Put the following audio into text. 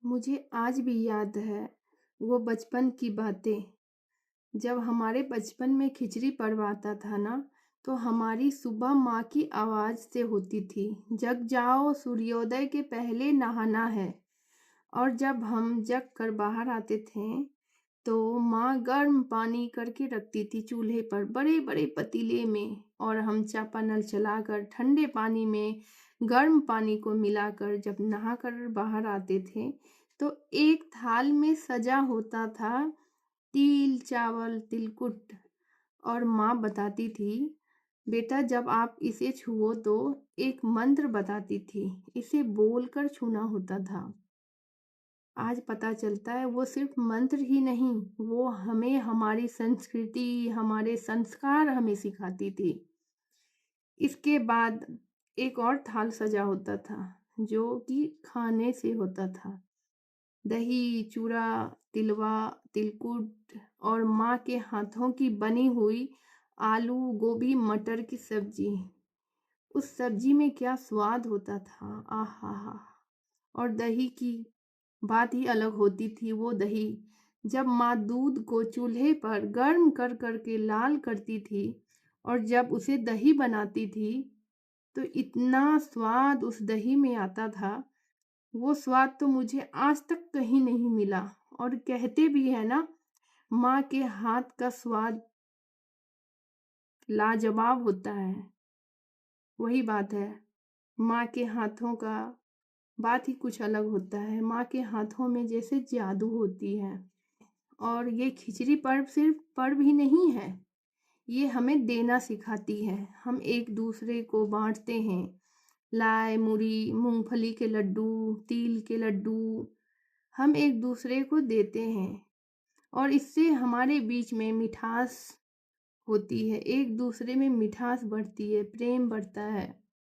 मुझे आज भी याद है वो बचपन की बातें। जब हमारे बचपन में खिचड़ी पर्व आता था ना, तो हमारी सुबह माँ की आवाज़ से होती थी, जग जाओ सूर्योदय के पहले नहाना है। और जब हम जग कर बाहर आते थे, तो माँ गर्म पानी करके रखती थी चूल्हे पर बड़े बड़े पतीले में, और हम चापानल चलाकर ठंडे पानी में गर्म पानी को मिलाकर जब नहाकर बाहर आते थे, तो एक थाल में सजा होता था तिल चावल तिलकुट। और माँ बताती थी, बेटा जब आप इसे छुओ तो एक मंत्र बताती थी, इसे बोलकर छूना होता था। आज पता चलता है वो सिर्फ मंत्र ही नहीं, वो हमें हमारी संस्कृति, हमारे संस्कार हमें सिखाती थी। इसके बाद एक और थाल सजा होता था, जो कि खाने से होता था। दही, चूड़ा, तिलवा, तिलकुट और माँ के हाथों की बनी हुई आलू, गोभी, मटर की सब्जी। उस सब्जी में क्या स्वाद होता था, आहा! और दही की बात ही अलग होती थी। वो दही जब माँ दूध को चूल्हे पर गर्म कर कर के लाल करती थी, और जब उसे दही बनाती थी, तो इतना स्वाद उस दही में आता था। वो स्वाद तो मुझे आज तक कहीं नहीं मिला। और कहते भी है ना, माँ के हाथ का स्वाद लाजवाब होता है। वही बात है, माँ के हाथों का बात ही कुछ अलग होता है। माँ के हाथों में जैसे जादू होती है। और ये खिचड़ी पर्व सिर्फ पर्व ही नहीं है, ये हमें देना सिखाती है। हम एक दूसरे को बांटते हैं, लाई मुरई, मूंगफली के लड्डू, तिल के लड्डू हम एक दूसरे को देते हैं। और इससे हमारे बीच में मिठास होती है, एक दूसरे में मिठास बढ़ती है, प्रेम बढ़ता है।